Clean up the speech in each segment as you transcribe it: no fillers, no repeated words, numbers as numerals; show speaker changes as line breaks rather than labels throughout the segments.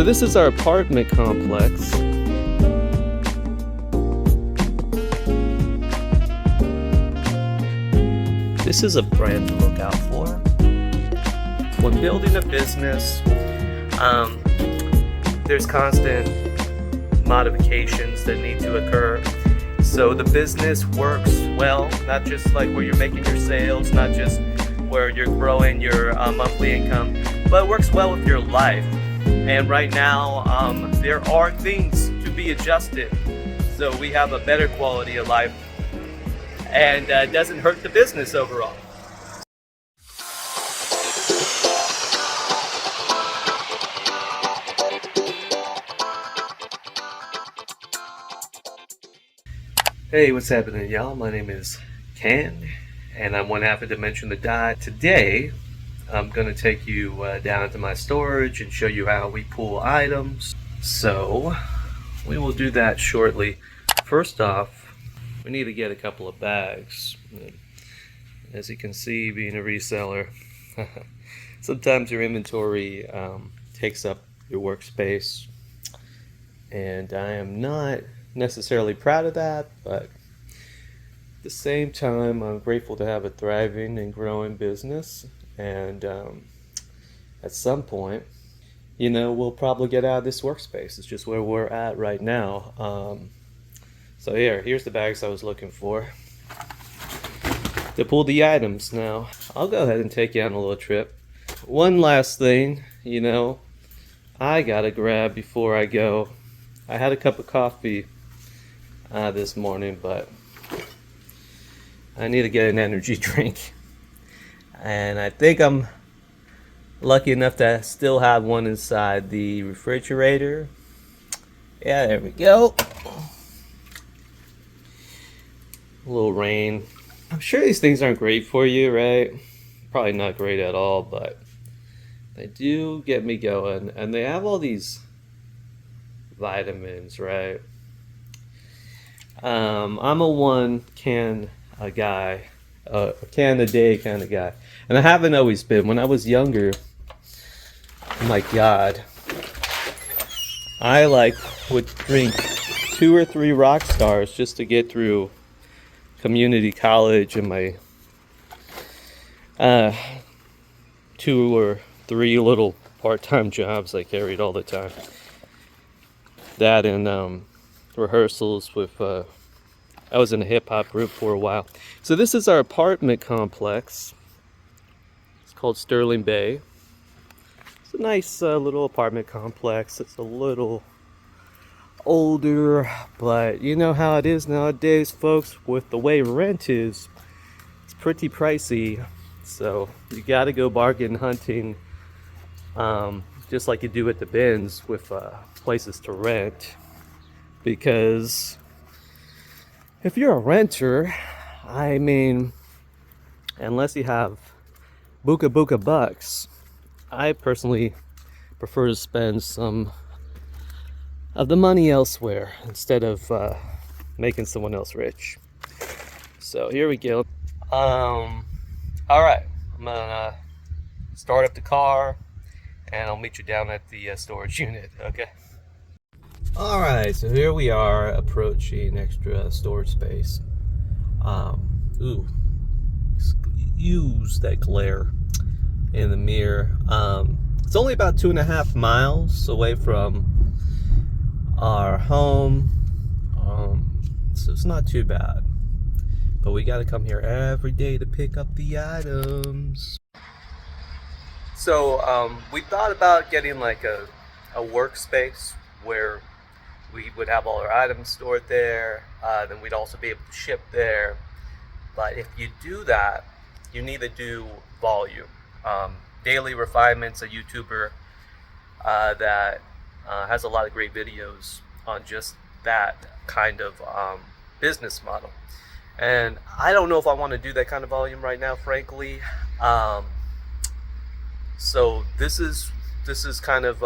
So this is our apartment complex. This is a brand to look out for. When building a business, there's constant modifications that need to occur. So the business works well, not just like where you're making your sales, not just where you're growing your monthly income, but it works well with your life. And right now, there are things to be adjusted so we have a better quality of life and doesn't hurt the business overall. Hey, what's happening, y'all? My name is Ken, and I'm one half of Dimension the Dot. Today, I'm going to take you down to my storage and show you how we pull items. So, we will do that shortly. First off, we need to get a couple of bags. As you can see, being a reseller, sometimes your inventory takes up your workspace, and I am not necessarily proud of that, but at the same time, I'm grateful to have a thriving and growing business. And at some point, we'll probably get out of this workspace. It's just where we're at right now. So here's the bags I was looking for to pull the items. Now, I'll go ahead and take you on a little trip. One last thing, I gotta grab before I go. I had a cup of coffee this morning, but I need to get an energy drink. And I think I'm lucky enough to still have one inside the refrigerator. Yeah, there we go. A little rain. I'm sure these things aren't great for you, right? Probably not great at all, but they do get me going. And they have all these vitamins, right? I'm a one can a guy, a can a day kind of guy, and I haven't always been. When I was younger, oh my God, I would drink 2 or 3 rock stars just to get through community college and my 2 or 3 little part-time jobs I carried all the time. That and rehearsals with I was in a hip-hop group for a while. So this is our apartment complex. It's called Sterling Bay. It's a nice little apartment complex. It's a little older, but you know how it is nowadays, folks. With the way rent is, it's pretty pricey. So you gotta go bargain hunting, just like you do at the bins with places to rent. Because if you're a renter, I mean, unless you have buka bucks, I personally prefer to spend some of the money elsewhere instead of making someone else rich. So here we go. All right, I'm gonna start up the car and I'll meet you down at the storage unit, okay? Alright, so here we are approaching extra storage space. Excuse that glare in the mirror. It's only about 2.5 miles away from our home. So it's not too bad. But we gotta come here every day to pick up the items. So we thought about getting like a workspace where we would have all our items stored there, then we'd also be able to ship there. But if you do that, you need to do volume. Daily Refinement's a YouTuber that has a lot of great videos on just that kind of business model. And I don't know if I want to do that kind of volume right now, frankly. So this is kind of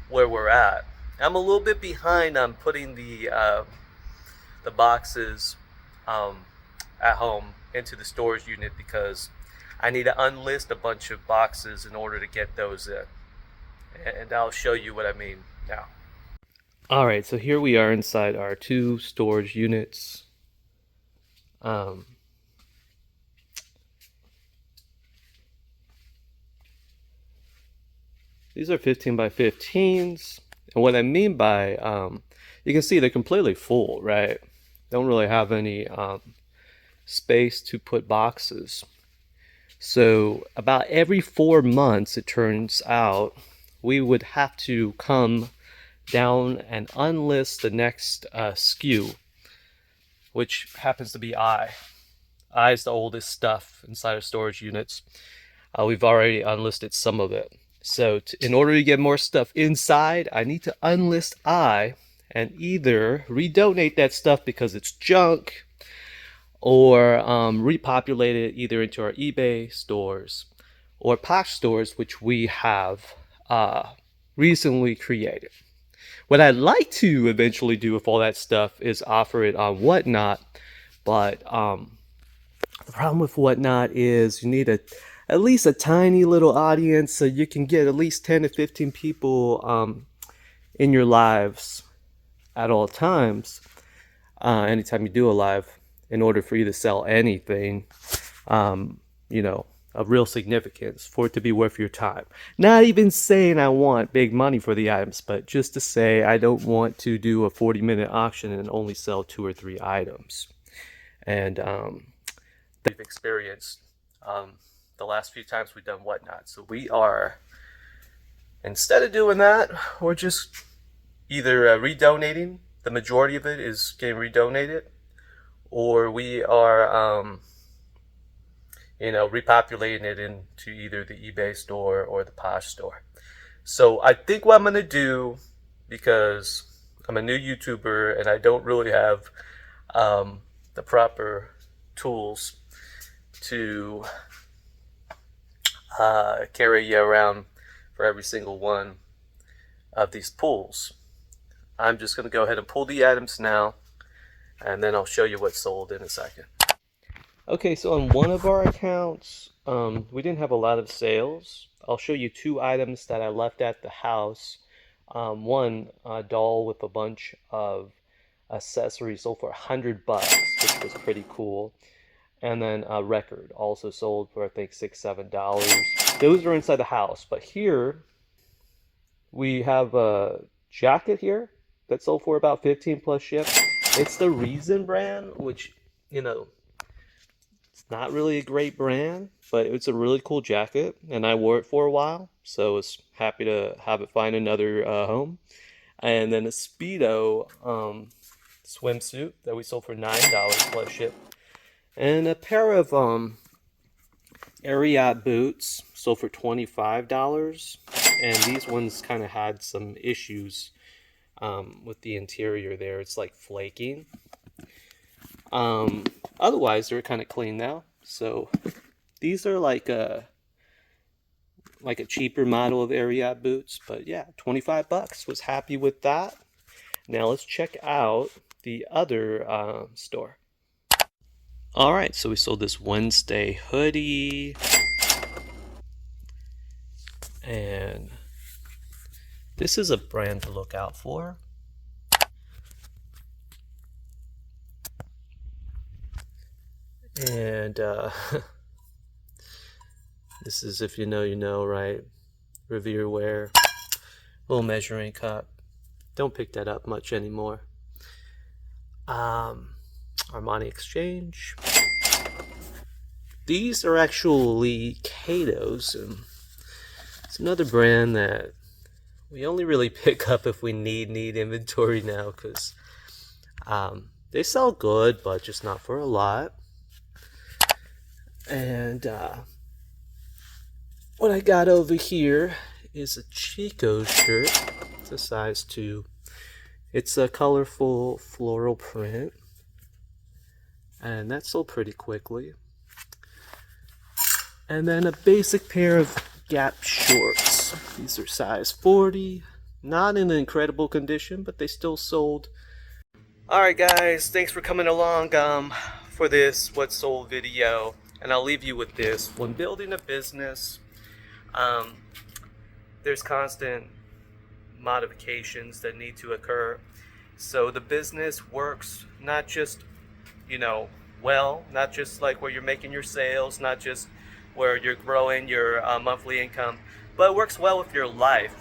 where we're at. I'm a little bit behind on putting the boxes at home into the storage unit because I need to unlist a bunch of boxes in order to get those in. and I'll show you what I mean now. All right, so here we are inside our 2 storage units. These are 15 by 15s, and what I mean by, you can see they're completely full, right? Don't really have any space to put boxes. So about every 4 months, it turns out, we would have to come down and unlist the next SKU, which happens to be I. I is the oldest stuff inside of storage units. We've already unlisted some of it. So in order to get more stuff inside, I need to unlist I and either redonate that stuff because it's junk, or repopulate it either into our eBay stores or Posh stores, which we have recently created. What I'd like to eventually do with all that stuff is offer it on Whatnot, but the problem with Whatnot is you need at least a tiny little audience, so you can get at least 10 to 15 people in your lives at all times, anytime you do a live, in order for you to sell anything, you know, of real significance, for it to be worth your time. Not even saying I want big money for the items, but just to say I don't want to do a 40-minute auction and only sell 2 or 3 items. And that we've experienced the last few times we've done Whatnot. So we are, instead of doing that, we're just either redonating. The majority of it is getting redonated, or we are, you know, repopulating it into either the eBay store or the Posh store. So I think what I'm going to do, because I'm a new YouTuber and I don't really have the proper tools to carry you around for every single one of these pulls, I'm just going to go ahead and pull the items now, and then I'll show you what's sold in a second. Okay, so on one of our accounts, we didn't have a lot of sales. I'll show you 2 items that I left at the house. One, a doll with a bunch of accessories sold for $100, which was pretty cool. And then a record also sold for, I think, $6-7. Those are inside the house. But here we have a jacket here that sold for about 15 plus shipped. It's the Reason brand, which, you know, it's not really a great brand, but it's a really cool jacket, and I wore it for a while, so I was happy to have it find another home. And then a Speedo swimsuit that we sold for $9 plus ship, and a pair of Ariat boots sold for $25, and these ones kind of had some issues with the interior there. It's like flaking. Otherwise, they're kind of clean now. So these are like a cheaper model of Ariat boots, but yeah, $25. Was happy with that. Now let's check out the other store. All right, so we sold this Wednesday hoodie, and this is a brand to look out for. And this is, if you know, you know, right? Revere wear, little measuring cup. Don't pick that up much anymore. Armani Exchange. These are actually Kato's, and it's another brand that we only really pick up if we need inventory now, because they sell good, but just not for a lot. And what I got over here is a Chico shirt. It's a size 2. It's a colorful floral print, and that sold pretty quickly. And then a basic pair of Gap shorts. These are size 40. Not in incredible condition, but they still sold. Alright guys, thanks for coming along for this What Sold video. And I'll leave you with this. When building a business, there's constant modifications that need to occur. So the business works not just, you know, well, not just like where you're making your sales, not just where you're growing your monthly income, but it works well with your life.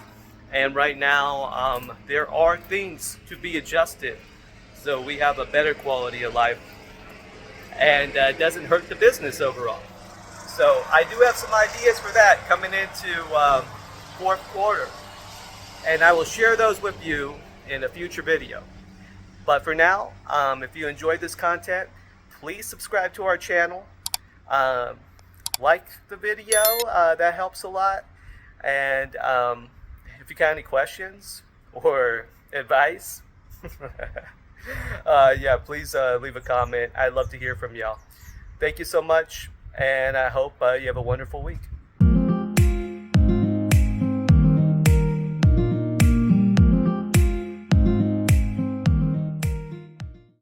And right now, there are things to be adjusted so we have a better quality of life and doesn't hurt the business overall. So I do have some ideas for that coming into fourth quarter, and I will share those with you in a future video. But for now, if you enjoyed this content, please subscribe to our channel. Like the video, that helps a lot. And if you got any questions or advice, yeah, please leave a comment. I'd love to hear from y'all. Thank you so much, and I hope you have a wonderful week.